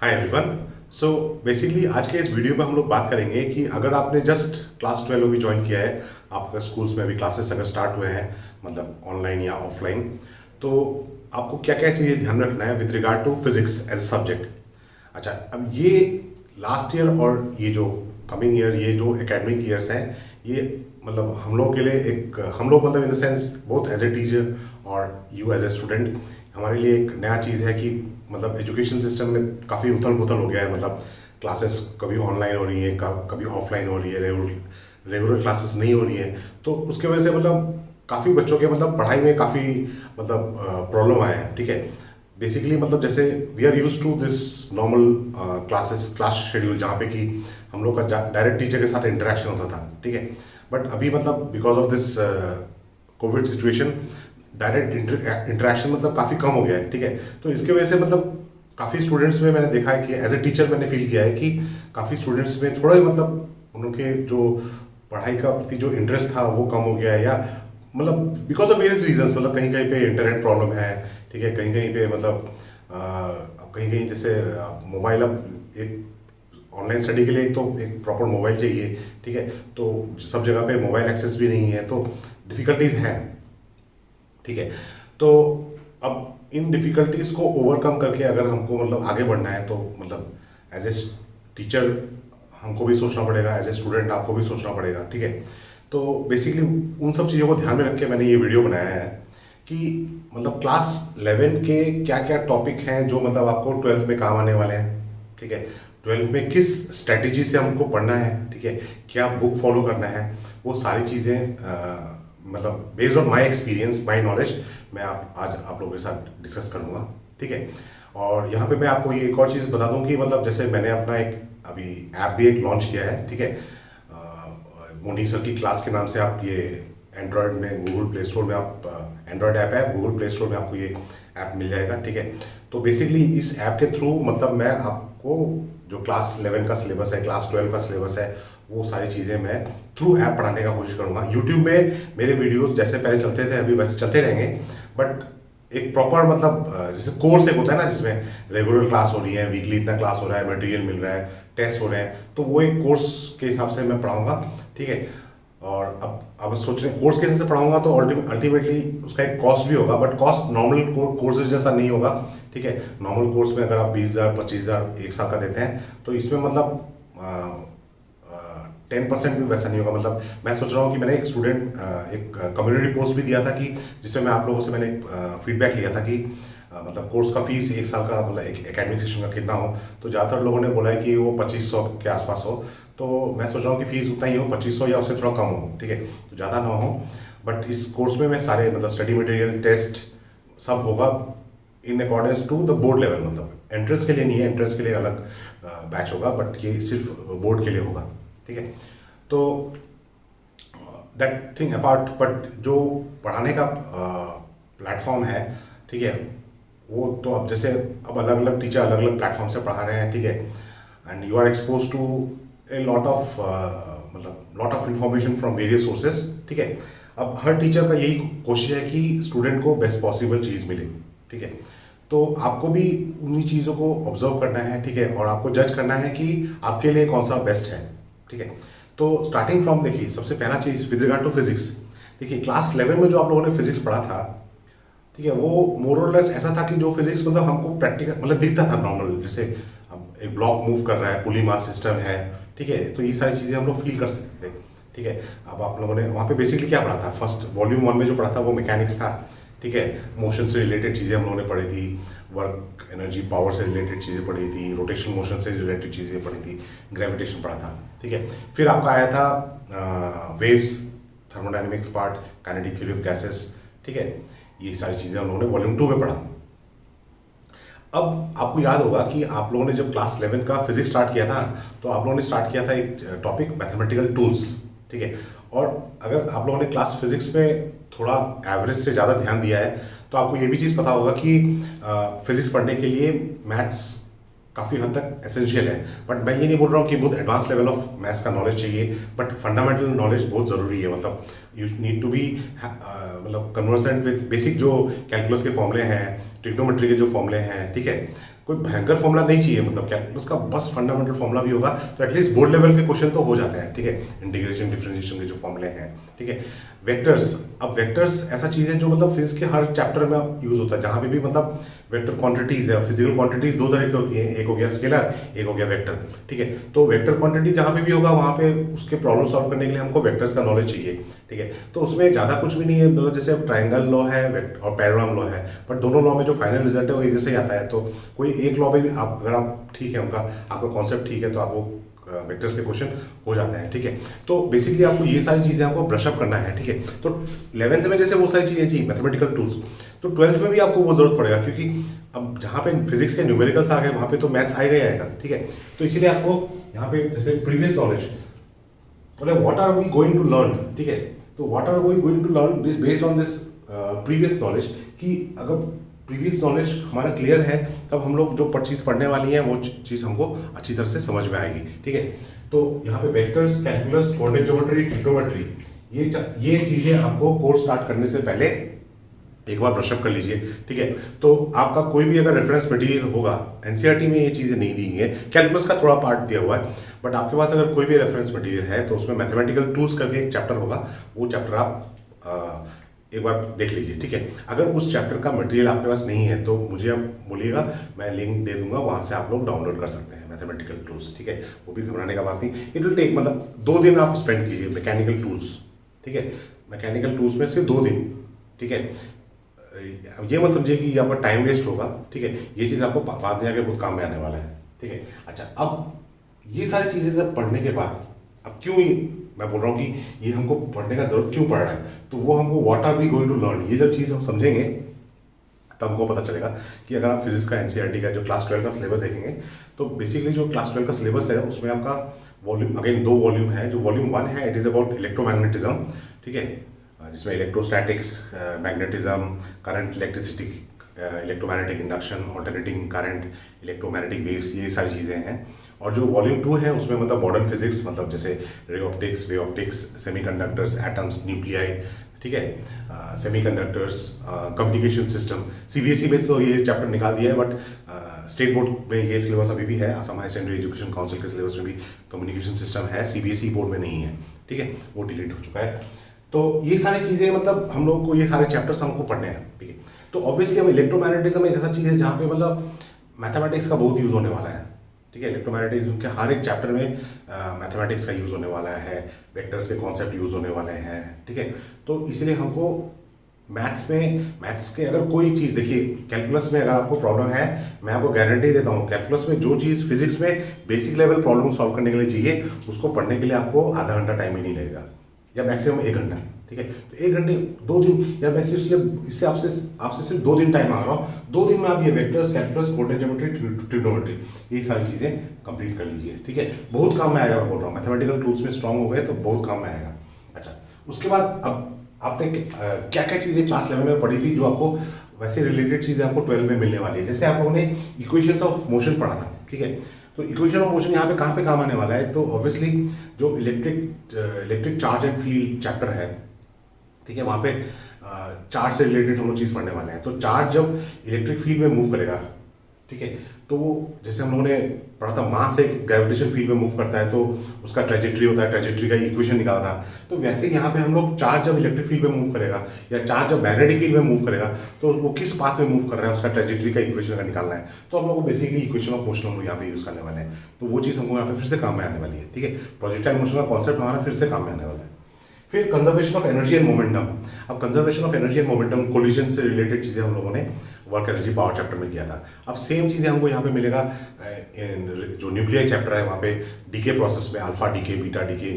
Hi everyone. So basically आज के इस वीडियो में हम लोग बात करेंगे कि अगर आपने जस्ट क्लास 12 अभी ज्वाइन किया है, आपका स्कूल्स में अभी क्लासेस अगर स्टार्ट हुए हैं, मतलब ऑनलाइन या ऑफलाइन, तो आपको क्या क्या चीज़ें ध्यान में रखना है with regard to physics as a subject. अच्छा, अब ये लास्ट ईयर और ये जो कमिंग ईयर, ये जो एकेडमिक ईयर्स हैं, ये मतलब हम लोग के लिए एक हम लोग मतलब in the sense both as a teacher और यू एज ए स्टूडेंट, हमारे लिए एक नया चीज़ है कि मतलब एजुकेशन सिस्टम में काफ़ी उथल पुथल हो गया है। मतलब क्लासेस कभी ऑनलाइन हो रही है, कभी ऑफलाइन हो रही है, रेगुलर क्लासेस नहीं हो रही है। तो उसके वजह से मतलब काफ़ी बच्चों के मतलब पढ़ाई में काफ़ी मतलब प्रॉब्लम आया है। ठीक है, बेसिकली मतलब जैसे we are use to this normal class schedule, जहाँ पे कि हम लोग का डायरेक्ट टीचर के साथ इंटरेक्शन होता था। ठीक है, बट अभी मतलब because of this Covid situation, direct interaction मतलब काफ़ी कम हो गया है। ठीक है, तो इसके वजह से मतलब काफ़ी स्टूडेंट्स में मैंने देखा है कि एज ए टीचर मैंने फील किया है कि काफ़ी स्टूडेंट्स में थोड़ा ही मतलब उनके जो पढ़ाई का प्रति जो इंटरेस्ट था वो कम हो गया है, या मतलब बिकॉज ऑफ वेरियस रीजंस। मतलब कहीं कहीं पे इंटरनेट प्रॉब्लम है। ठीक है, कहीं कहीं पे मतलब कहीं कहीं जैसे मोबाइल, अब एक ऑनलाइन स्टडी के लिए तो एक प्रॉपर मोबाइल चाहिए। ठीक है, तो सब जगह पे मोबाइल एक्सेस भी नहीं है, तो डिफ़िकल्टीज हैं। ठीक है, तो अब इन डिफ़िकल्टीज को ओवरकम करके अगर हमको मतलब आगे बढ़ना है, तो मतलब एज ए टीचर हमको भी सोचना पड़ेगा, एज ए स्टूडेंट आपको भी सोचना पड़ेगा। ठीक है, तो बेसिकली उन सब चीज़ों को ध्यान में रख के मैंने ये वीडियो बनाया है कि मतलब क्लास 11 के क्या क्या टॉपिक हैं जो मतलब आपको 12th में काम आने वाले हैं। ठीक है, 12th में किस स्ट्रेटेजी से हमको पढ़ना है, ठीक है, क्या बुक फॉलो करना है, वो सारी चीज़ें मतलब based on my experience, my knowledge, मैं आज आप लोगों के साथ डिस्कस करूँगा। ठीक है, और यहाँ पे मैं आपको ये एक और चीज़ बता दूँ कि मतलब जैसे मैंने अपना एक अभी ऐप भी एक लॉन्च किया है। ठीक है, मोनी सर की क्लास के नाम से आप ये एंड्रॉयड में गूगल प्ले स्टोर में आप एंड्रॉयड ऐप है, गूगल प्ले स्टोर में आपको ये ऐप मिल जाएगा। ठीक है, तो बेसिकली इस ऐप के थ्रू मतलब मैं आपको जो क्लास 11 का सिलेबस है, क्लास 12 का सिलेबस है, वो सारी चीज़ें मैं थ्रू ऐप पढ़ाने का कोशिश करूँगा। यूट्यूब में मेरे वीडियोस जैसे पहले चलते थे अभी वैसे चलते रहेंगे, बट एक प्रॉपर मतलब जैसे कोर्स एक होता है ना, जिसमें रेगुलर क्लास हो रही है, वीकली इतना क्लास हो रहा है, मटेरियल मिल रहा है, टेस्ट हो रहे हैं, तो वो एक कोर्स के हिसाब से मैं पढ़ाऊँगा। ठीक है, और अब सोच रहे हैं कोर्स के हिसाब से पढ़ाऊंगा तो अल्टीमेटली उसका एक कॉस्ट भी होगा, बट कॉस्ट नॉर्मल कोर्सेज जैसा नहीं होगा। ठीक है, नॉर्मल कोर्स में अगर आप 20,000 25,000 एक साल का देते हैं, तो इसमें मतलब 10% भी वैसा नहीं होगा। मतलब मैं सोच रहा हूँ कि मैंने एक स्टूडेंट एक कम्युनिटी पोस्ट भी दिया था कि जिसमें मैं आप लोगों से मैंने फीडबैक लिया था कि मतलब कोर्स का फीस एक साल का मतलब एक एकेडमिक सेशन का कितना हो, तो ज़्यादातर लोगों ने बोला है कि वो 2500 के आसपास हो। तो मैं सोच रहा हूँ कि फीस उतना ही हो, 2500 या उससे थोड़ा कम हो। ठीक है, तो ज़्यादा ना हो, बट इस कोर्स में मैं सारे मतलब स्टडी मटेरियल, टेस्ट सब होगा in accordance to the board level. मतलब एंट्रेंस के लिए नहीं है, एंट्रेंस के लिए अलग बैच होगा, बट ये सिर्फ बोर्ड के लिए होगा। ठीक है, तो दैट थिंग अपार्ट, बट जो पढ़ाने का प्लेटफॉर्म है, ठीक है, वो तो अब जैसे अब अलग अलग टीचर अलग अलग प्लेटफॉर्म से पढ़ा रहे हैं। ठीक है, and you are expose to a lot of मतलब lot of information from various sources. ठीक है, अब हर टीचर का यही कोशिश है कि स्टूडेंट को बेस्ट पॉसिबल चीज़ मिले। ठीक है, तो आपको भी उन्हीं चीज़ों को ऑब्जर्व करना है। ठीक है, और आपको जज करना है कि आपके लिए कौन सा बेस्ट है। ठीक है, तो स्टार्टिंग फ्रॉम देखिए, सबसे पहला चीज़ विद रिगार्ड टू फिजिक्स। देखिए क्लास 11 में जो आप लोगों ने फिजिक्स पढ़ा था, ठीक है, वो मोर और लेस ऐसा था कि जो फिजिक्स मतलब हमको प्रैक्टिकल मतलब दिखता था नॉर्मल, जैसे अब एक ब्लॉक मूव कर रहा है, पुली मास सिस्टम है। ठीक है, तो ये सारी चीज़ें हम लोग फील कर सकते थे। ठीक है, अब आप लोगों ने वहाँ पे बेसिकली क्या पढ़ा था, फर्स्ट वॉल्यूम 1 में जो पढ़ा था वो मैकेनिक्स था। ठीक है, मोशन से रिलेटेड चीज़ें हम लोगों ने पढ़ी थी, वर्क एनर्जी पावर से रिलेटेड चीज़ें पढ़ी थी, रोटेशन मोशन से रिलेटेड चीज़ें पढ़ी थी, ग्रेविटेशन पढ़ा था। ठीक है, फिर आपका आया था waves, thermodynamics part, kinetic theory of gases. ठीक है, ये सारी चीज़ें हम लोगों ने वॉल्यूम 2 में पढ़ा। अब आपको याद होगा कि आप लोगों ने जब क्लास 11 का फिजिक्स स्टार्ट किया था, तो आप लोगों ने स्टार्ट किया था एक टॉपिक मैथमेटिकल टूल्स। ठीक है, और अगर आप लोगों ने क्लास फिजिक्स में थोड़ा एवरेज से ज़्यादा ध्यान दिया है, तो आपको ये भी चीज़ पता होगा कि फिजिक्स पढ़ने के लिए मैथ्स काफ़ी हद तक एसेंशियल है। बट मैं ये नहीं बोल रहा हूँ कि बहुत एडवांस लेवल ऑफ मैथ्स का नॉलेज चाहिए, बट फंडामेंटल नॉलेज बहुत ज़रूरी है। मतलब यू नीड टू बी मतलब कन्वर्सेंट विद बेसिक जो कैलकुलस के फॉर्मूले हैं, ट्रिग्नोमेट्री के जो फॉर्मूले हैं। ठीक है, कोई भयंकर फॉर्मूला नहीं चाहिए, मतलब कैलकुलस का बस फंडामेंटल फॉर्मूला भी होगा तो एटलीस्ट बोर्ड लेवल के क्वेश्चन तो हो जाते हैं, ठीक है, इंटीग्रेशन डिफरेंशिएशन के जो फॉर्मूले हैं, ठीक है। वेक्टर्स, अब वेक्टर्स ऐसा चीज़ है जो मतलब फिजिक्स के हर चैप्टर में यूज होता है, जहाँ पे भी मतलब वेक्टर क्वांटिटीज है, फिजिकल क्वांटिटीज दो तरह की होती हैं, एक हो गया स्केलर, एक हो गया वेक्टर, ठीक है। तो वेक्टर क्वांटिटी जहाँ पे भी होगा वहाँ पे उसके प्रॉब्लम सॉल्व करने के लिए हमको वेक्टर्स का नॉलेज चाहिए, ठीक है। तो उसमें ज़्यादा कुछ भी नहीं है, मतलब जैसे ट्राइंगल लॉ है और पैराग्राम लॉ है, बट दोनों लॉ में जो फाइनल रिजल्ट है वो एक जैसे ही आता है। तो कोई एक लॉ में भी आप अगर आप ठीक है उनका आपका कॉन्सेप्ट ठीक है तो आप वो वेक्टर्स के क्वेश्चन हो जाते हैं, ठीक है। तो बेसिकली आपको ये सारी चीज़ें आपको ब्रशअप करना है, ठीक है। तो 11th में जैसे वो सारी चीज़ें चाहिए मैथमेटिकल टूल्स, तो 12th में भी आपको वो जरूरत पड़ेगा, क्योंकि अब जहाँ पे फिजिक्स के न्यूमेरिकल्स आ गए वहाँ पे तो मैथ्स आएगा ही आएगा, ठीक है। तो इसीलिए आपको यहाँ पे जैसे प्रीवियस नॉलेज, मतलब what are we going to learn, ठीक है। तो what are we going to learn this based on this previous knowledge, कि अगर प्रीवियस नॉलेज हमारा क्लियर है तब हम लोग जो चीज़ पढ़ने वाली है वो चीज़ हमको अच्छी तरह से समझ में आएगी, ठीक है। तो यहाँ पे vectors, calculus, coordinate geometry, trigonometry, ये चीज़ें आपको कोर्स स्टार्ट करने से पहले एक बार ब्रशअप कर लीजिए, ठीक है। तो आपका कोई भी अगर रेफरेंस मटेरियल होगा, एनसीईआरटी में ये चीज़ें नहीं दी है, कैलकुलस का थोड़ा पार्ट दिया हुआ है, बट आपके पास अगर कोई भी रेफरेंस मटेरियल है तो उसमें मैथमेटिकल टूल्स करके एक चैप्टर होगा, वो चैप्टर आप एक बार देख लीजिए, ठीक है। अगर उस चैप्टर का मटेरियल आपके पास नहीं है तो मुझे आप बोलिएगा, मैं लिंक दे दूंगा, वहाँ से आप लोग डाउनलोड कर सकते हैं मैथमेटिकल टूल्स, ठीक है। वो भी घबराने का बात नहीं, इट विल टेक मतलब 2 दिन आप स्पेंड कीजिए मैकेनिकल टूल्स, ठीक है। मैकेनिकल टूल्स में सिर्फ 2 दिन, ठीक है। ये मत समझिए कि आपका टाइम वेस्ट होगा, ठीक है। ये चीज़ आपको बाद में आके बहुत काम में आने वाला है, ठीक है। अच्छा, अब ये सारी चीज़ें सब पढ़ने के बाद अब क्यों मैं बोल रहा हूँ कि ये हमको पढ़ने का जरूरत क्यों पड़ रहा है, तो वो हमको what are we going to learn, ये जब चीज़ हम समझेंगे तब हमको पता चलेगा कि अगर आप फिजिक्स का एनसीईआरटी का जो क्लास 12 का सिलेबस देखेंगे तो बेसिकली जो क्लास 12 का सिलेबस है उसमें आपका वॉल्यूम, अगेन 2 वॉल्यूम है। जो वॉल्यूम 1 है इट इज़ अबाउट इलेक्ट्रोमैग्नेटिज्म, ठीक है, जिसमें electrostatics, magnetism, current, electricity, electromagnetic induction, alternating current, electromagnetic waves, ये सारी चीज़ें हैं। और जो वॉल्यूम 2 है उसमें मतलब मॉडर्न फिजिक्स, मतलब जैसे रे ऑप्टिक्स, वे ऑप्टिक्स, सेमीकंडक्टर्स, एटम्स, न्यूक्लियाई, ठीक है, सेमीकंडक्टर्स, कम्युनिकेशन सिस्टम। सीबीएसई में तो ये चैप्टर निकाल दिया है, बट स्टेट बोर्ड में ये सिलेबस अभी भी है, Assam high secondary education council के सिलेबस में भी कम्युनिकेशन सिस्टम है, सीबीएसई बोर्ड में नहीं है, ठीक है, वो डिलीट हो चुका है। तो ये सारी चीज़ें मतलब हम लोग को ये सारे चैप्टर्स हमको पढ़ने हैं, ठीक है। तो ऑब्वियसली हम इलेक्ट्रोमैग्नेटिज्म एक ऐसा चीज़ है जहाँ पे मतलब मैथमेटिक्स का बहुत यूज़ होने वाला है, ठीक है। इलेक्ट्रोमैग्नेटिज्म के हर एक चैप्टर में मैथमेटिक्स का यूज़ होने वाला है, वेक्टर्स के कॉन्सेप्ट यूज़ होने वाले हैं, ठीक है। तो इसलिए हमको मैथ्स के अगर कोई चीज़, देखिए कैलकुलस में अगर आपको प्रॉब्लम है, मैं आपको गारंटी देता हूँ कैलकुलस में जो चीज़ फिजिक्स में बेसिक लेवल प्रॉब्लम सॉल्व करने के लिए चाहिए उसको पढ़ने के लिए आपको आधा घंटा टाइम ही नहीं लगेगा, या मैक्सिमम 1 घंटा, ठीक है। तो 1 घंटे 2 दिन, या मैं इससे आपसे सिर्फ 2 दिन टाइम मांग रहा हूँ, 2 दिन में आप ये vectors, calculus, coordinate geometry, trigonometry, ये सारी चीज़ें कंप्लीट कर लीजिए, ठीक है। बहुत काम में आएगा, मैं बोल रहा हूँ मैथमेटिकल टूल्स में स्ट्रांग हो गए तो बहुत काम में आएगा। अच्छा, उसके बाद अब आपने क्या क्या चीज़ें क्लास 11 में पढ़ी थी जो आपको वैसे रिलेटेड चीज़ें आपको 12 में मिलने वाली है। जैसे आप लोगों ने इक्वेशंस ऑफ मोशन पढ़ा था, ठीक है। तो इक्वेशन ऑफ मोशन यहाँ पे कहाँ पे काम आने वाला है, तो ऑब्वियसली जो electric charge and field chapter है, ठीक है, वहाँ पे चार्ज से रिलेटेड हम लोग चीज़ पढ़ने वाले हैं। तो चार्ज जब इलेक्ट्रिक फील्ड में मूव करेगा, ठीक है, तो जैसे हम लोगों ने पढ़ा था मास एक ग्रेविटेशन फील्ड में मूव करता है तो उसका ट्रेजेक्ट्री होता है, ट्रेजेक्ट्री का इक्वेशन निकाला था। तो वैसे यहाँ पे हम लोग चार्ज जब इलेक्ट्रिक फील्ड में मूव करेगा या चार्ज जब मैग्नेटिक फील्ड में मूव करेगा तो वो किस पाथ में मूव कर रहा है उसका ट्रेजेक्ट्री का इक्वेशन का निकालना है। तो हम लोग को बेसिकली इक्वेशन ऑफ मोशन हम लोग यहाँ पे यूज़ करने वाले हैं, तो वो चीज़ हमको यहाँ पे फिर से काम में आने वाली है, ठीक है। प्रोजेक्टाइल मोशन का कॉन्सेप्ट हमारा फिर से काम में आने वाला है। फिर conservation of energy and momentum. अब conservation of energy and momentum, collision से रिलेटेड चीज़ें हम लोगों ने वर्क एनर्जी पावर चैप्टर में किया था। अब सेम चीज़ें हमको यहाँ पे मिलेगा जो न्यूक्लियर चैप्टर है वहाँ पे डीके प्रोसेस में अल्फा डीके, बीटा डीके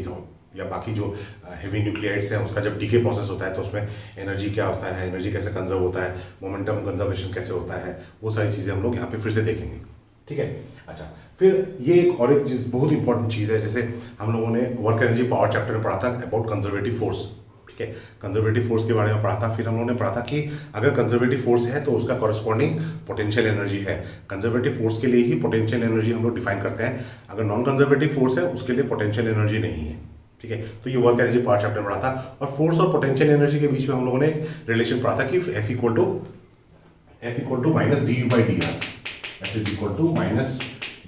या बाकी जो हेवी न्यूक्लियाइड्स हैं उसका जब डीके प्रोसेस होता है तो उसमें एनर्जी क्या होता है, एनर्जी कैसे कंजर्व होता है, मोमेंटम कंजर्वेशन कैसे होता है, वो सारी चीज़ें हम लोग यहाँ पे फिर से देखेंगे, ठीक है। अच्छा, फिर ये एक और एक चीज़ बहुत इंपॉर्टेंट चीज़ है, जैसे हम लोगों ने वर्क एनर्जी पावर चैप्टर में पढ़ा था अबाउट कंजर्वेटिव फोर्स, ठीक है, कंजर्वेटिव फोर्स के बारे में पढ़ा था। फिर हम लोगों ने पढ़ा था कि अगर कंजर्वेटिव फोर्स है तो उसका कॉरस्पॉन्डिंग पोटेंशियल एनर्जी है। कंजर्वेटिव फोर्स के लिए ही पोटेंशियल एनर्जी हम लोग डिफाइन करते हैं, अगर नॉन कंजर्वेटिव फोर्स है उसके लिए पोटेंशियल एनर्जी नहीं है, ठीक है। तो ये वर्क एनर्जी पावर चैप्टर में पढ़ा था। और फोर्स और पोटेंशियल एनर्जी के बीच में हम लोगों ने रिलेशन पढ़ा था कि F equal to minus D U by D R, F is equal to minus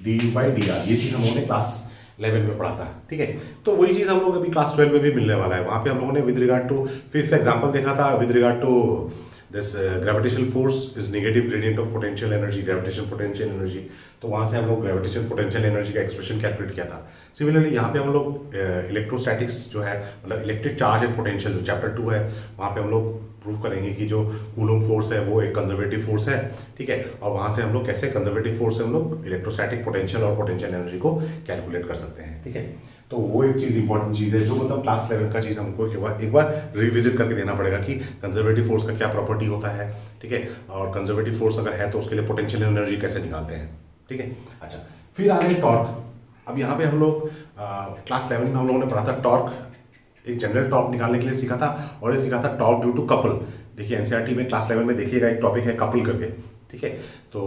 D U by D R. ये चीज़ हम लोगों ने क्लास 11 में पढ़ा था, ठीक है। तो वही चीज़ हम लोग अभी क्लास 12 में भी मिलने वाला है। वहाँ पे हम लोगों ने विद रिगार्ड टू फिर से एग्जाम्पल देखा था with regard to this gravitational force is negative gradient of potential energy, gravitation potential energy. तो वहाँ से हम लोग ग्रेविटेशन पोटेंशियल एनर्जी का एक्सप्रेशन कैलकुलेट किया था। सिमिलरली यहाँ पे हम लोग इलेक्ट्रोस्टैटिक्स जो है मतलब इलेक्ट्रिक चार्ज एंड पोटेंशियल जो चैप्टर 2 है वहाँ पे हम लोग प्रूव करेंगे कि जो कूलम फोर्स है वो एक कंजर्वेटिव फोर्स है, ठीक है। और वहाँ से हम लोग कैसे कंजर्वेटिव फोर्स से हम लोग इलेक्ट्रोस्टैटिक पोटेंशियल और पोटेंशियल एनर्जी को कैलकुलेट कर सकते हैं, ठीक है। तो वो एक चीज़ इंपॉर्टेंट चीज़ है जो मतलब क्लास 11 का चीज़ हमको एक बार रिविजिट करके देना पड़ेगा कि कंजर्वेटिव फोर्स का क्या प्रॉपर्टी होता है, ठीक है। और कंजर्वेटिव फोर्स अगर है तो उसके लिए पोटेंशियल एनर्जी कैसे निकालते हैं, ठीक है। अच्छा, फिर आगे टॉर्क। अब यहाँ पे हम लोग क्लास 11 में हम लोगों ने पढ़ा था टॉर्क, एक जनरल टॉर्क निकालने के लिए सीखा था और ये सीखा था टॉर्क ड्यू टू कपल। देखिए एनसीईआरटी में क्लास 11 में देखिएगा एक टॉपिक है कपल करके, ठीक है। तो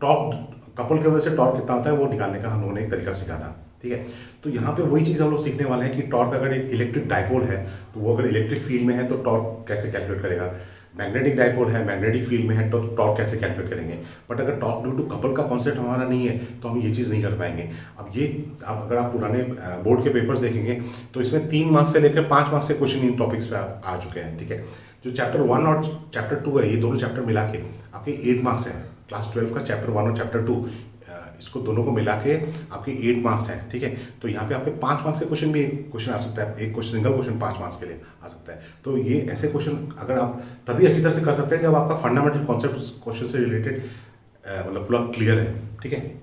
टॉर्क कपल की वजह से टॉर्क कितना होता है वो निकालने का हम लोगों ने एक तरीका सीखा था, ठीक है। तो यहाँ पे वही चीज़ हम लोग सीखने वाले हैं कि टॉर्क अगर एक इलेक्ट्रिक डायपोल है तो वो अगर इलेक्ट्रिक फील्ड में है तो टॉर्क कैसे कैलकुलेट करेगा, मैग्नेटिक डायपोल है मैग्नेटिक फील्ड में है तो टॉर्क कैसे कैलकुलेट करेंगे। बट अगर टॉर्क ड्यू टू कपल का कॉन्सेप्ट हमारा नहीं है तो हम ये चीज़ नहीं कर पाएंगे। अब ये अगर आप पुराने बोर्ड के पेपर्स देखेंगे तो इसमें 3 मार्क्स से लेकर 5 मार्क्स के क्वेश्चन इन टॉपिक्स पे आ चुके हैं, ठीक है। जो चैप्टर 1 और चैप्टर 2 है ये दोनों चैप्टर मिला के आपके 8 मार्क्स हैं। क्लास 12 का चैप्टर 1 और चैप्टर 2 इसको दोनों को मिला के आपके 8 मार्क्स हैं, ठीक है। तो यहाँ पे आपके 5 मार्क्स के क्वेश्चन भी एक क्वेश्चन आ सकता है, एक क्वेश्चन सिंगल क्वेश्चन 5 मार्क्स के लिए आ सकता है। तो ये ऐसे क्वेश्चन अगर आप तभी अच्छी तरह से कर सकते हैं जब आपका फंडामेंटल कॉन्सेप्ट क्वेश्चन से रिलेटेड मतलब पूरा क्लियर है, ठीक है।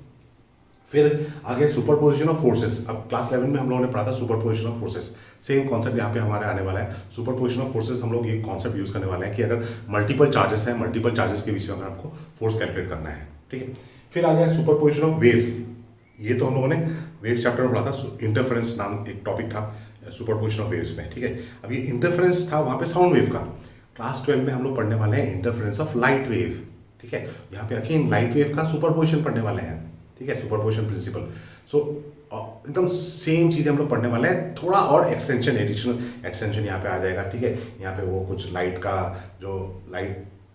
फिर आगे सुपरपोजिशन ऑफ फोर्सेस। अब क्लास 11 में हम लोगों ने पढ़ा था superposition of forces, same concept यहाँ पे हमारे आने वाला है। सुपरपोजिशन ऑफ फोर्सेस हम लोग ये कॉन्सेप्ट यूज करने वाले हैं कि अगर मल्टीपल चार्जेस हैं, मल्टीपल चार्जेस के बीच में अगर आपको फोर्स कैलकुलेट करना है, ठीक है। फिर आ गया सुपरपोजिशन ऑफ वेव्स। ये तो हम लोगों ने वेव्स चैप्टर में पढ़ा था, इंटरफेरेंस नाम एक टॉपिक था सुपरपोजिशन ऑफ वेव्स में, ठीक है। अब ये इंटरफेरेंस था वहाँ पे साउंड वेव का। क्लास 12 में हम लोग पढ़ने वाले हैं इंटरफेरेंस ऑफ लाइट वेव, ठीक है। यहाँ पे अगेन लाइट वेव का सुपरपोजिशन पढ़ने वाले हैं, ठीक है, सुपरपोजिशन प्रिंसिपल। सो एकदम सेम चीज़ें हम लोग पढ़ने वाले हैं, थोड़ा और एक्सटेंशन एडिशनल एक्सटेंशन यहाँ पे आ जाएगा, ठीक है। यहाँ पे वो कुछ लाइट का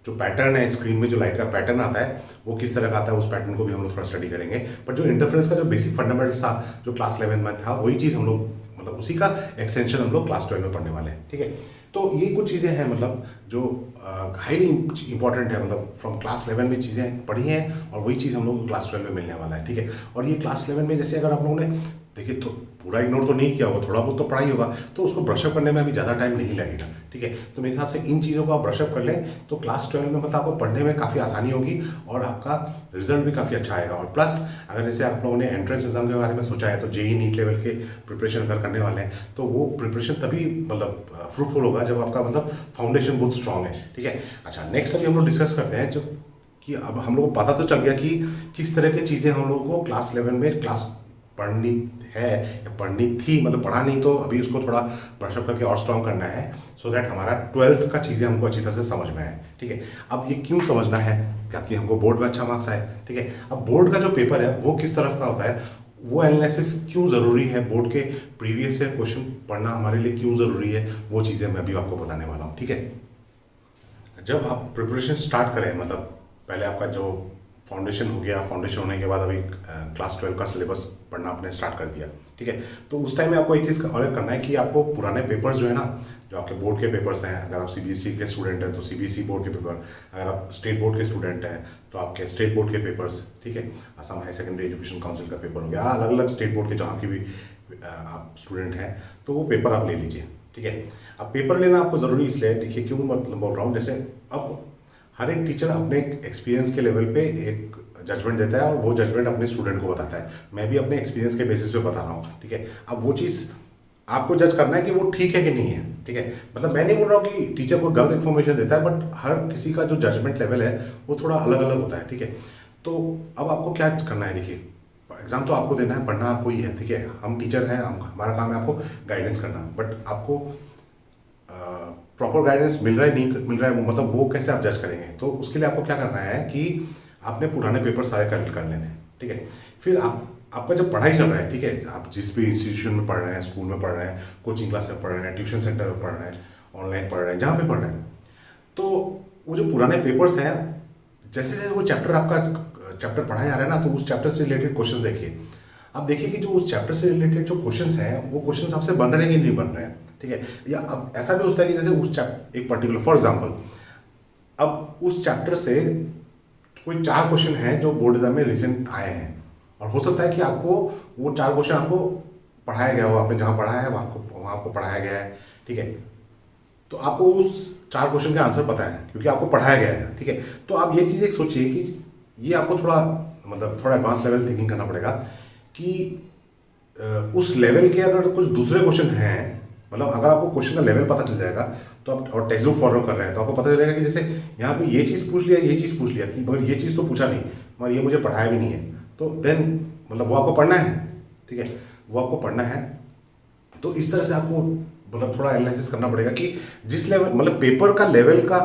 जो पैटर्न है स्क्रीन में, जो लाइट का पैटर्न आता है वो किस तरह का आता है उस पैटर्न को भी हम लोग थोड़ा स्टडी करेंगे। बट जो इंटरफेरेंस का जो बेसिक फंडामेंटल्स था जो क्लास 11 में था वही चीज़ हम लोग मतलब उसी का एक्सटेंशन हम लोग क्लास 12 में पढ़ने वाले हैं, ठीक है। तो ये कुछ चीज़ें हैं मतलब जो हाईली इंपॉर्टेंट है, मतलब फ्रॉम क्लास 11 में चीज़ें पढ़ी हैं और वही चीज़ हम लोग क्लास 12 में मिलने वाला है, ठीक है। और ये क्लास 11 में जैसे अगर आप लोगों ने देखिए तो पूरा इग्नोर तो नहीं किया होगा, थोड़ा बहुत तो पढ़ाई होगा, तो उसको ब्रशअप करने में अभी ज़्यादा टाइम नहीं लगेगा, ठीक है। तो मेरे हिसाब से इन चीज़ों को आप ब्रशअप कर लें तो क्लास 12 में मतलब आपको पढ़ने में काफ़ी आसानी होगी और आपका रिजल्ट भी काफ़ी अच्छा आएगा। और प्लस अगर जैसे आप लोगों ने एंट्रेंस एग्जाम के बारे में सोचा है तो जेईई नीट लेवल के प्रिपरेशन अगर करने वाले हैं तो वो प्रिपरेशन तभी मतलब फ्रूटफुल होगा जब आपका मतलब फाउंडेशन बहुत स्ट्रांग है, ठीक है। अच्छा, नेक्स्ट अभी हम लोग डिस्कस करते हैं जो कि अब हम लोग को पता तो चल गया कि किस तरह की चीज़ें हम लोग को क्लास 11 में क्लास पढ़नी है या पढ़नी थी, मतलब पढ़ा नहीं तो अभी उसको थोड़ा ब्रशअप करके और स्ट्रॉन्ग करना है सो दैट हमारा 12th का चीज़ें हमको अच्छी तरह से समझ में आए, ठीक है। अब ये क्यों समझना है ताकि हमको बोर्ड में अच्छा मार्क्स आए, ठीक है। अब बोर्ड का जो पेपर है वो किस तरफ का होता है, वो एनालिसिस क्यों ज़रूरी है, बोर्ड के प्रीवियस ईयर क्वेश्चन पढ़ना हमारे लिए क्यों ज़रूरी है, वो चीज़ें मैं अभी आपको बताने वाला हूँ, ठीक है। जब आप प्रिपरेशन स्टार्ट करें मतलब पहले आपका जो फाउंडेशन हो गया, फाउंडेशन होने के बाद अभी क्लास 12 का सिलेबस पढ़ना आपने स्टार्ट कर दिया, ठीक है। तो उस टाइम में आपको एक चीज़ और करना है कि आपको पुराने पेपर्स जो है ना, जो आपके बोर्ड के पेपर्स हैं, अगर आप सीबीएसई के स्टूडेंट हैं तो सीबीएसई बोर्ड के पेपर, अगर आप स्टेट बोर्ड के स्टूडेंट हैं तो आपके स्टेट बोर्ड के पेपर्स, ठीक है। Assam high secondary education council का पेपर हो गया, अलग अलग स्टेट बोर्ड के जहाँ की भी आप स्टूडेंट हैं तो वो पेपर आप ले लीजिए, ठीक है। अब पेपर लेना आपको ज़रूरी इसलिए, देखिए क्यों मतलब बोल रहा हूँ, जैसे अब हर एक टीचर अपने एक्सपीरियंस के लेवल पे एक जजमेंट देता है और वो जजमेंट अपने स्टूडेंट को बताता है। मैं भी अपने एक्सपीरियंस के बेसिस पे बता रहा हूँ, ठीक है। अब वो चीज़ आपको जज करना है कि वो ठीक है कि नहीं है, ठीक है। मतलब मैं नहीं बोल रहा हूँ कि टीचर को गलत इन्फॉर्मेशन देता है, बट हर किसी का जो जजमेंट लेवल है वो थोड़ा अलग अलग होता है, ठीक है। तो अब आपको क्या करना है, देखिए एग्जाम तो आपको देना है, पढ़ना आपको ही है, ठीक है। हम टीचर हैं, हमारा काम है आपको गाइडेंस करना, बट आपको प्रॉपर गाइडेंस मिल रहा है नहीं मिल रहा है मतलब वो कैसे आप जज करेंगे। तो उसके लिए आपको क्या करना है कि आपने पुराने पेपर सारे कलेक्ट कर लेने, ठीक है। फिर आपका जब पढ़ाई चल रहा है, ठीक है, आप जिस भी इंस्टीट्यूशन में पढ़ रहे हैं, स्कूल में पढ़ रहे हैं, कोचिंग क्लास में पढ़ रहे हैं, ट्यूशन सेंटर में पढ़ रहे हैं, ऑनलाइन पढ़ रहे हैं, जहाँ पे पढ़ रहे हैं, तो वो जो पुराने पेपर्स हैं जैसे जैसे वो चैप्टर आपका चैप्टर पढ़ाया जा रहा है ना, तो उस चैप्टर से रिलेटेड क्वेश्चन देखिए। आप देखिए कि जो उस चैप्टर से रिलेटेड जो क्वेश्चंस हैं वो क्वेश्चंस आपसे बन रहे हैं कि नहीं बन रहे हैं, ठीक है। या अब ऐसा भी होता है कि जैसे उस चैप्टर एक पर्टिकुलर फॉर एग्जांपल अब उस चैप्टर से कोई 4 क्वेश्चन हैं जो बोर्ड एग्जाम में रिसेंट आए हैं, और हो सकता है कि आपको वो 4 क्वेश्चन आपको पढ़ाया गया हो, आपने जहाँ पढ़ा है वहाँ आपको पढ़ाया गया है, ठीक है। तो आपको उस 4 क्वेश्चन का आंसर पता है क्योंकि आपको पढ़ाया गया है, ठीक है। तो आप ये चीज़ एक सोचिए कि ये आपको थोड़ा मतलब थोड़ा एडवांस लेवल थिंकिंग करना पड़ेगा कि उस लेवल के अगर कुछ दूसरे क्वेश्चन हैं, मतलब अगर आपको क्वेश्चन का लेवल पता चल जाएगा तो आप और टेक्स्ट बुक फॉलो कर रहे हैं तो आपको पता चलेगा कि जैसे यहाँ पे ये चीज़ पूछ लिया, ये चीज़ पूछ लिया कि मगर ये चीज़ तो पूछा नहीं, मगर ये मुझे पढ़ाया भी नहीं है, तो देन मतलब वो आपको पढ़ना है, ठीक है, वो आपको पढ़ना है। तो इस तरह से आपको मतलब थोड़ा एनालिसिस करना पड़ेगा कि जिस लेवल मतलब पेपर का लेवल का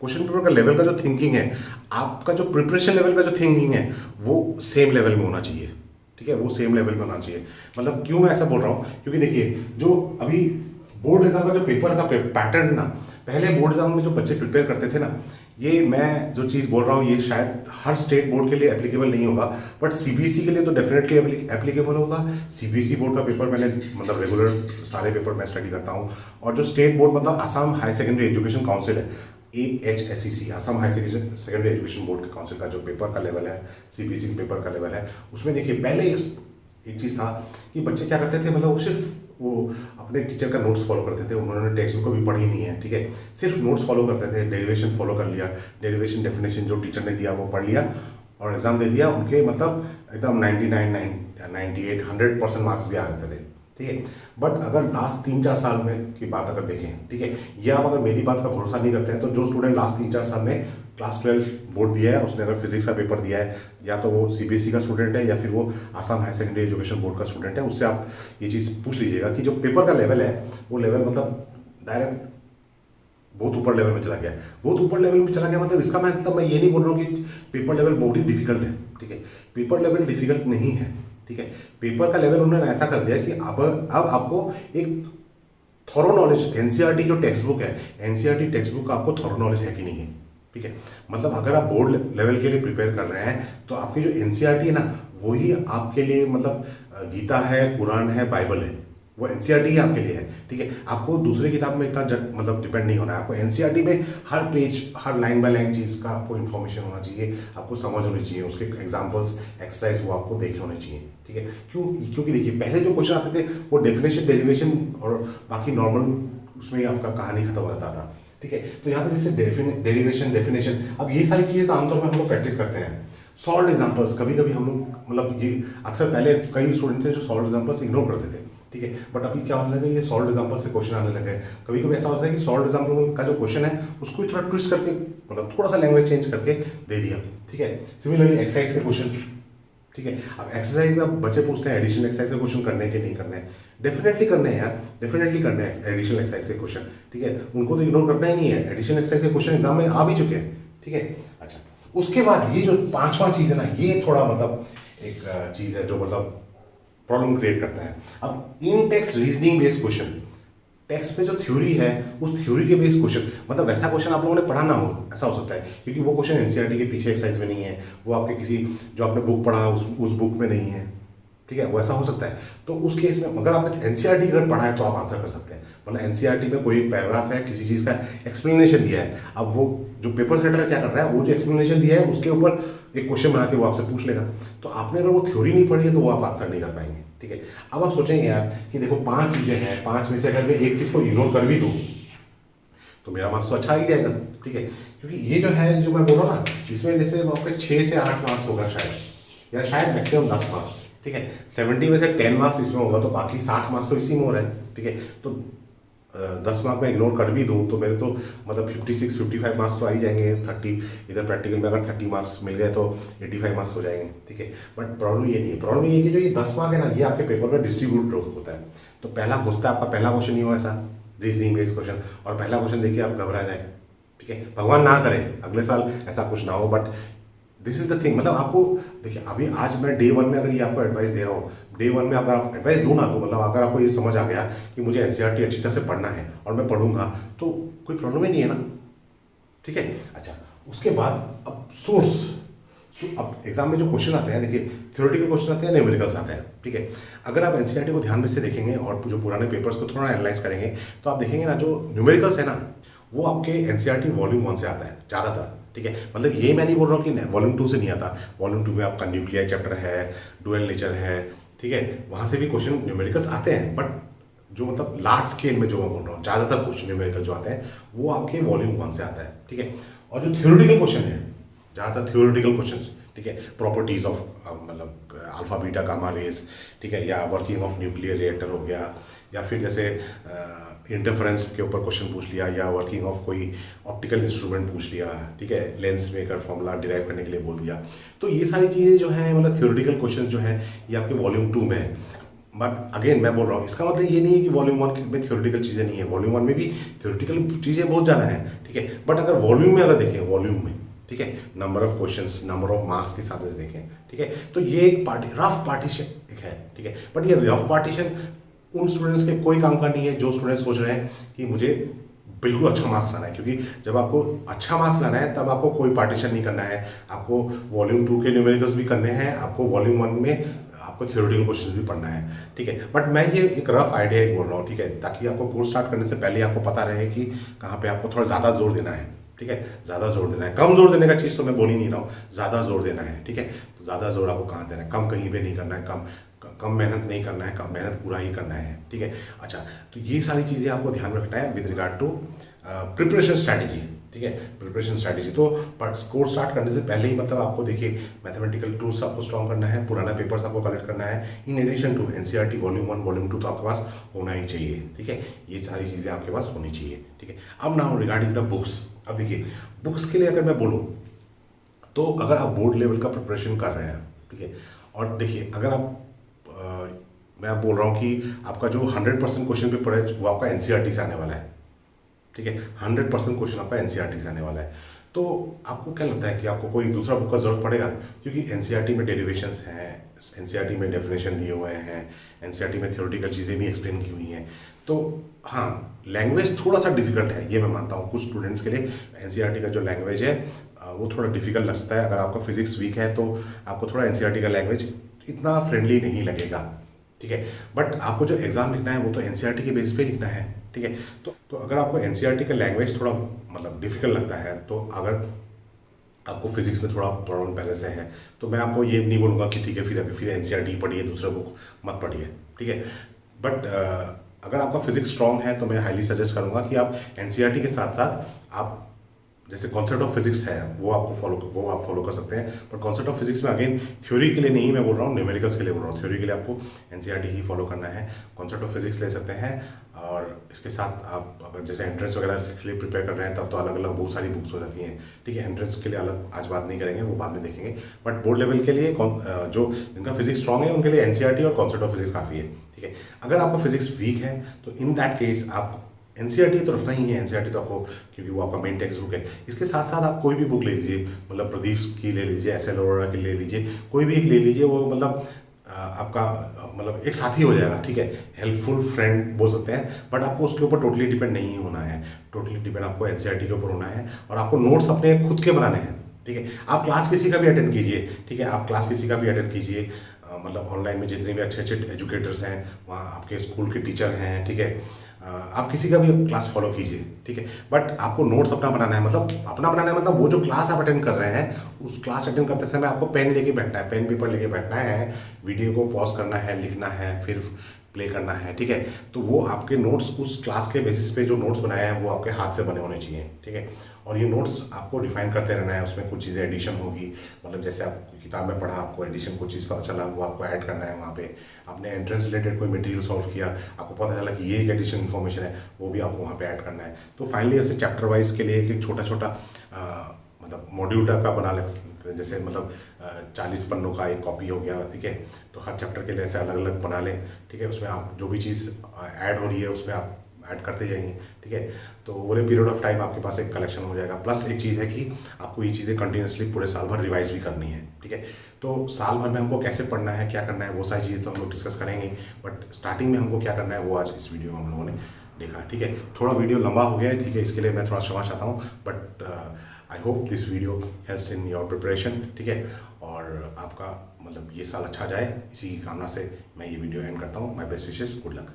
क्वेश्चन पेपर का लेवल का जो थिंकिंग है, आपका जो प्रिपरेशन लेवल का जो थिंकिंग है वो सेम लेवल में होना चाहिए, ठीक है, वो सेम लेवल में होना चाहिए। मतलब क्यों मैं ऐसा बोल रहा हूँ, क्योंकि देखिए जो अभी बोर्ड एग्जाम का जो पेपर का पैटर्न ना, पहले बोर्ड एग्जाम में जो बच्चे प्रिपेयर करते थे ना, ये मैं जो चीज़ बोल रहा हूँ ये शायद हर स्टेट बोर्ड के लिए एप्लीकेबल नहीं होगा, बट सीबीएसई के लिए तो डेफिनेटली एप्लीकेबल होगा। सीबीएसई बोर्ड का पेपर मैंने मतलब रेगुलर सारे पेपर मैं स्टडी करता हूँ, और जो स्टेट बोर्ड मतलब Assam high secondary education council है, AHSEC, Assam high secondary education board के काउंसिल का जो पेपर का लेवल है, सीबीएसई पेपर का लेवल है, उसमें देखिए पहले एक चीज़ था कि बच्चे क्या करते थे, मतलब वो सिर्फ वो अपने टीचर का नोट्स फॉलो करते थे, उन्होंने टेक्स्ट बुक कभी पढ़ी नहीं है, ठीक है, सिर्फ नोट्स फॉलो करते थे, डेरिवेशन फॉलो कर लिया, डेरिवेशन डेफिनेशन जो टीचर ने दिया वो पढ़ लिया और एग्जाम दे दिया, उनके मतलब एकदम 99, 98, 100% मार्क्स भी आ जाते थे, ठीक है। बट अगर लास्ट 3-4 साल में की बात अगर देखें, ठीक है, या आप अगर मेरी बात का भरोसा नहीं करते हैं तो जो स्टूडेंट लास्ट 3-4 साल में क्लास 12 बोर्ड दिया है, उसने अगर फिजिक्स का पेपर दिया है, या तो वो सीबीएसई का स्टूडेंट है या फिर वो Assam high secondary education board का स्टूडेंट है, उससे आप ये चीज़ पूछ लीजिएगा कि जो पेपर का लेवल है वो लेवल मतलब डायरेक्ट बहुत ऊपर लेवल में चला गया है। बहुत ऊपर लेवल में चला गया मतलब इसका मतलब मैं ये नहीं बोल रहा हूँ कि पेपर लेवल बहुत ही डिफिकल्ट है, ठीक है, पेपर लेवल डिफिकल्ट नहीं है, ठीक है। पेपर का लेवल उन्होंने ऐसा कर दिया कि अब आपको एक थॉरो नॉलेज, एनसीईआरटी जो टेक्स्ट बुक है, एनसीईआरटी टेक्स्ट बुक का आपको थॉरो नॉलेज है कि नहीं है, ठीक है। मतलब अगर आप बोर्ड लेवल के लिए प्रिपेयर कर रहे हैं तो आपकी जो एनसीईआरटी है ना, वही आपके लिए मतलब गीता है, कुरान है, बाइबल है, वो एनसीईआरटी ही आपके लिए है, ठीक है। आपको दूसरे किताब में इतना मतलब डिपेंड नहीं होना है, आपको एनसीईआरटी में हर पेज, हर लाइन बाय लाइन चीज़ का आपको इन्फॉर्मेशन होना चाहिए, आपको समझ होनी चाहिए, उसके एग्जाम्पल्स, एक्सरसाइज वो आपको देखे होने चाहिए, ठीक है। क्योंकि देखिए पहले जो क्वेश्चन आते थे वो डेफिनेशन, डेरिवेशन और बाकी नॉर्मल उसमें आपका कहानी खत्म हो जाता था, ठीक है। तो यहाँ पे जैसे डेरिवेशन, डेफिनेशन, अब ये सारी चीज़ें तो आमतौर पर हम लोग प्रैक्टिस करते हैं। सॉल्व एग्जाम्पल्स कभी कभी हम लोग मतलब ये अक्सर पहले कई स्टूडेंट थे जो सॉल्व एग्जाम्पल्स इग्नोर करते थे, ठीक है, बट अभी क्या होने लगे, ये सॉल्व एग्जाम्पल से क्वेश्चन आने लगे। कभी कभी ऐसा होता है कि सॉल्व एग्जाम्पल का जो क्वेश्चन है उसको थोड़ा ट्विस्ट करके मतलब थोड़ा सा लैंग्वेज चेंज करके दे दिया, ठीक है। सिमिलरली एक्सरसाइज के क्वेश्चन, ठीक है, अब एक्सरसाइज में अब बच्चे पूछते हैं एडिशनल एक्सरसाइज के क्वेश्चन करने के नहीं करने, डेफिनेटली करने हैं यार, डेफिनेटली करने हैं एडिशनल एक्सरसाइज के क्वेश्चन, ठीक है, उनको तो इग्नोर करना ही नहीं है, एडिशनल एक्सरसाइज के क्वेश्चन एग्जाम में आ भी चुके हैं, ठीक है। अच्छा, उसके बाद ये जो 5वां चीज़ है ना, ये थोड़ा मतलब एक चीज़ है जो मतलब प्रॉब्लम क्रिएट करता है। अब इन text reasoning based question, text पे जो थ्योरी है उस थ्योरी के बेस्ड क्वेश्चन, मतलब वैसा क्वेश्चन आप लोगों ने पढ़ा ना हो, ऐसा हो सकता है क्योंकि वो क्वेश्चन एनसीईआरटी के पीछे एक्सरसाइज में नहीं है, वो आपके किसी जो आपने बुक पढ़ा उस बुक में नहीं है, ठीक है, वो ऐसा हो सकता है। तो उस केस में अगर आपने एनसीईआरटी अगर पढ़ा है तो आप आंसर कर सकते हैं, मतलब एनसीईआरटी में कोई एक पैराग्राफ है, किसी चीज़ का एक्सप्लेनेशन दिया है, अब वो जो पेपर सेटर क्या कर रहा है, वो जो एक्सप्लेनेशन दिया है उसके ऊपर एक क्वेश्चन बना के वो आपसे पूछ लेगा। तो आपने अगर वो थ्योरी नहीं पढ़ी है तो वो आप आंसर नहीं कर पाएंगे, ठीक है। अब आप सोचेंगे यार कि देखो 5 चीज़ें हैं, 5 में से अगर मैं एक चीज़ को इग्नोर कर भी दूँ तो मेरा मार्क्स तो अच्छा ही जाएगा, ठीक है, क्योंकि ये जो है जो मैं बोल रहा हूँ ना, इसमें जैसे आपके 6 से 8 मार्क्स होगा शायद, या शायद मैक्सिमम 10 मार्क्स, ठीक है। 70 में से 10 मार्क्स इसमें होगा तो बाकी 60 मार्क्स तो इसी में हो रहा है, ठीक है। तो 10 मार्क में इग्नोर कर भी दूँ तो मेरे तो मतलब 56-55 मार्क्स तो आ ही जाएंगे, 30 इधर प्रैक्टिकल में अगर 30 मार्क्स मिल गए तो 85 मार्क्स हो जाएंगे, ठीक है। बट प्रॉब्लम ये नहीं है, प्रॉब्लम ये है कि जो ये 10 मार्क है ना, ये आपके पेपर में डिस्ट्रीब्यूट होता है। तो पहला होता है आपका पहला क्वेश्चन ही हो ऐसा रीजनिंग बेस्ड क्वेश्चन, और पहला क्वेश्चन देखिए आप घबरा जाए, ठीक है, भगवान ना करे अगले साल ऐसा कुछ ना हो, but this is the thing. मतलब आपको देखिए अभी आज मैं डे 1 में अगर ये आपको एडवाइस दे रहा हूँ, डे 1 में अगर आप एडवाइस दूँ ना तो मतलब अगर आपको ये समझ आ गया कि मुझे एनसीईआरटी अच्छी तरह से पढ़ना है और मैं पढ़ूंगा तो कोई प्रॉब्लम ही नहीं है ना, ठीक है। अच्छा, उसके बाद अब तो अब एग्जाम में जो क्वेश्चन आते हैं, देखिए थ्योरेटिकल क्वेश्चन आते हैं, न्यूमेरिकल्स आते हैं, ठीक है। अगर आप एनसीईआरटी को ध्यान में से देखेंगे और जो पुराने पेपर्स को थोड़ा एनालाइज करेंगे तो आप देखेंगे ना, जो न्यूमेरिकल्स है ना, वो आपके एनसीईआरटी वॉल्यूम 1 से आता है ज़्यादातर, ठीक है। मतलब ये मैं नहीं बोल रहा हूँ कि वॉल्यूम 2 से नहीं आता। वॉल्यूम 2 में आपका न्यूक्लियर चैप्टर है, डुअल नेचर है, ठीक है, वहाँ से भी क्वेश्चन न्यूमेरिकल्स आते हैं। बट जो मतलब लार्ज स्केल में जो मैं बोल रहा हूँ, ज़्यादातर क्वेश्चन न्यूमेरिकल जो आते हैं वो आपके वॉल्यूम 1 से आता है, ठीक है। और जो थ्योरेटिकल क्वेश्चन है, ज़्यादातर थ्योरेटिकल क्वेश्चंस, ठीक है, प्रॉपर्टीज ऑफ मतलब अल्फा बीटा गामा रेस, ठीक है, या वर्किंग ऑफ न्यूक्लियर रिएक्टर हो गया, या फिर जैसे इंटरफेरेंस के ऊपर क्वेश्चन पूछ लिया, या वर्किंग ऑफ कोई ऑप्टिकल इंस्ट्रूमेंट पूछ लिया, ठीक है, लेंस मेकर फॉर्मूला डिराइव करने के लिए बोल दिया। तो ये सारी चीज़ें जो है मतलब थ्योरेटिकल क्वेश्चन जो है ये आपके वॉल्यूम 2 में है। बट अगेन मैं बोल रहा हूँ, इसका मतलब ये नहीं है कि वॉल्यूम 1 में थ्योरेटिकल चीज़ें नहीं है। वॉल्यूम 1 में भी थ्योरेटिकल चीज़ें बहुत ज़्यादा है, ठीक है। बट अगर वॉल्यूम में अगर देखें, वॉल्यूम में, ठीक है, number of questions, number of marks के हिसाब से देखें, ठीक है, तो ये एक रफ पार्टीशन एक है, ठीक है। बट ये रफ पार्टीशन उन स्टूडेंट्स के कोई काम का नहीं है जो स्टूडेंट सोच रहे हैं कि मुझे बिल्कुल अच्छा मार्क्स लाना है। क्योंकि जब आपको अच्छा मार्क्स लाना है तब आपको कोई पार्टीशन नहीं करना है। आपको वॉल्यूम 2 के न्यूमेरिकल्स भी करने हैं, आपको वॉल्यूम 1 में आपको थ्योरेटिकल क्वेश्चंस भी पढ़ना है, ठीक है। बट मैं ये एक रफ आइडिया बोल रहा हूँ, ठीक है, ताकि आपको कोर्स स्टार्ट करने से पहले आपको पता रहे कि कहाँ पे आपको थोड़ा ज़्यादा जोर देना है, ठीक है। ज़्यादा जोर देना है, कम जोर देने का चीज़ तो मैं बोल ही नहीं रहा हूँ, ज़्यादा जोर देना है, ठीक है। तो ज़्यादा जोर आपको कहाँ देना है, कम कहीं पे नहीं करना है, कम मेहनत नहीं करना है, कम मेहनत पूरा ही करना है, ठीक है। अच्छा, तो ये सारी चीज़ें आपको ध्यान रखना है with regard to preparation strategy, ठीक है, प्रिपरेशन स्ट्रैटेजी। तो कोर्स स्टार्ट करने से पहले ही मतलब आपको देखिए मैथमेटिकल टूल्स आपको स्ट्रॉन्ग करना है, पुराना पेपर्स आपको कलेक्ट करना है, in addition to NCERT volume 1 volume 2 तो आपके पास होना ही चाहिए, ठीक है। ये सारी चीज़ें आपके पास होनी चाहिए, ठीक है। अब नाउ रिगार्डिंग द बुक्स, अब देखिए बुक्स के लिए अगर मैं बोलूँ तो अगर आप बोर्ड लेवल का प्रिपरेशन कर रहे हैं, ठीक है, और देखिए अगर आप मैं बोल रहा हूँ कि आपका जो 100% क्वेश्चन पेपर है वो आपका एनसीईआरटी से आने वाला है, ठीक है, 100% क्वेश्चन आपका एनसीईआरटी से आने वाला है। तो आपको क्या लगता है कि आपको कोई दूसरा बुक का जरूरत पड़ेगा? क्योंकि एनसीईआरटी में डेरिवेशंस हैं, एनसीईआरटी में डेफिनेशन दिए हुए हैं, एनसीईआरटी में थ्योरेटिकल चीज़ें भी एक्सप्लेन की हुई हैं। तो हाँ, लैंग्वेज थोड़ा सा डिफिकल्ट है, ये मैं मानता हूँ। कुछ स्टूडेंट्स के लिए एनसीईआरटी का जो लैंग्वेज है वो थोड़ा डिफिकल्ट लगता है। अगर आपका फिजिक्स वीक है तो आपको थोड़ा एनसीईआरटी का लैंग्वेज इतना फ्रेंडली नहीं लगेगा, ठीक है। बट आपको जो एग्ज़ाम लिखना है वो तो एनसीईआरटी के बेसिस पे लिखना है, ठीक है। तो अगर आपको एनसीईआरटी का लैंग्वेज थोड़ा मतलब डिफिकल्ट लगता है, तो अगर आपको फिजिक्स में थोड़ा प्रॉब्लम पहले से है, तो मैं आपको ये नहीं बोलूँगा कि ठीक है फिर एनसीईआरटी पढ़िए, दूसरा बुक मत पढ़िए, ठीक है। बट अगर आपका फिजिक्स स्ट्रॉन्ग है तो मैं हाईली सजेस्ट करूँगा कि आप एनसीईआरटी के साथ साथ आप जैसे कॉन्सेप्ट ऑफ फिजिक्स है वो आप फॉलो कर सकते हैं। पर कॉन्सेप्ट ऑफ फिजिक्स में अगेन थ्योरी के लिए नहीं मैं बोल रहा हूँ, न्यूमेरिकल्स के लिए बोल रहा हूँ। थ्योरी के लिए आपको एनसीईआरटी ही फॉलो करना है, कॉन्सेप्ट ऑफ फिजिक्स ले सकते हैं। और इसके साथ आप अगर जैसे एंट्रेंस वगैरह के लिए प्रिपेयर कर रहे हैं तब तो अलग अलग बहुत सारी बुक्स हो जाती हैं, ठीक है। एंट्रेंस के लिए अलग आज बात नहीं करेंगे, वो बाद में देखेंगे। बट बोर्ड लेवल के लिए जो जिनका फिजिक्स स्ट्रॉन्ग है उनके लिए एनसीईआरटी और कॉन्सेप्ट ऑफ फिजिक्स काफ़ी है, ठीक है। अगर आपका फिजिक्स वीक है तो इन दैट केस आप एनसीईआरटी तो रखना ही है, एनसीईआरटी तो आपको, क्योंकि वो आपका मेन टेक्स्ट बुक है। इसके साथ साथ आप कोई भी बुक ले लीजिए, मतलब प्रदीप की ले लीजिए, एस एल अरोड़ा की ले लीजिए, कोई भी एक ले लीजिए। वो मतलब आपका मतलब एक साथी हो जाएगा, ठीक है, हेल्पफुल फ्रेंड बोल सकते हैं। बट आपको उसके ऊपर टोटली डिपेंड नहीं होना है, टोटली डिपेंड आपको एनसीईआरटी के ऊपर होना है। और आपको नोट्स अपने खुद के बनाने हैं, ठीक है। आप क्लास किसी का भी अटेंड कीजिए, ठीक है, आप क्लास किसी का भी अटेंड कीजिए, मतलब ऑनलाइन में जितने भी अच्छे अच्छे एजुकेटर्स हैं, वहाँ आपके स्कूल के टीचर हैं, ठीक है, आप किसी का भी क्लास फॉलो कीजिए, ठीक है। बट आपको नोट्स अपना बनाना है, मतलब अपना बनाना है मतलब वो जो क्लास आप अटेंड कर रहे हैं उस क्लास अटेंड करते समय आपको पेन लेके बैठना है, पेन पेपर लेके बैठना है, वीडियो को पॉज करना है, लिखना है, फिर प्ले करना है, ठीक है। तो वो आपके नोट्स उस क्लास के बेसिस पे जो नोट्स बनाए हैं वो आपके हाथ से बने होने चाहिए, ठीक है। और ये नोट्स आपको रिफाइन करते रहना है, उसमें कुछ चीज़ें एडिशन होगी, मतलब जैसे आप किताब में पढ़ा आपको एडिशन कुछ चीज़ पता चला वो आपको ऐड करना है वहाँ पे। आपने एंट्रेंस रिलेटेड कोई मटेरियल सॉल्व किया, आपको पता चला कि ये एक एडिशन इन्फॉर्मेशन है, वो भी आपको वहाँ पे ऐड करना है। तो फाइनली ऐसे चैप्टर वाइज के लिए एक छोटा छोटा मतलब मॉड्यूल टाइप का बना ले, जैसे मतलब 40 पन्नों का एक कॉपी हो गया, ठीक है। तो हर चैप्टर के लिए ऐसे अलग अलग बना लें, ठीक है। उसमें आप जो भी चीज़ ऐड हो रही है उसमें आप ऐड करते जाइए, ठीक है। तो over a period of time आपके पास एक कलेक्शन हो जाएगा। प्लस एक चीज़ है कि आपको ये चीज़ें कंटिन्यूसली पूरे साल भर रिवाइज भी करनी है, ठीक है। तो साल भर में हमको कैसे पढ़ना है, क्या करना है, वो सारी चीज़ें तो हम लोग डिस्कस करेंगे। बट स्टार्टिंग में हमको क्या करना है वो आज इस वीडियो में हम लोगों ने देखा, ठीक है। थोड़ा वीडियो लंबा हो गया है, ठीक है, इसके लिए मैं थोड़ा क्षमा चाहता हूँ। But I hope this video helps in your preparation, ठीक है। और आपका मतलब ये साल अच्छा जाए, इसी की कामना से मैं ये वीडियो एंड करता हूँ। My best wishes, good luck.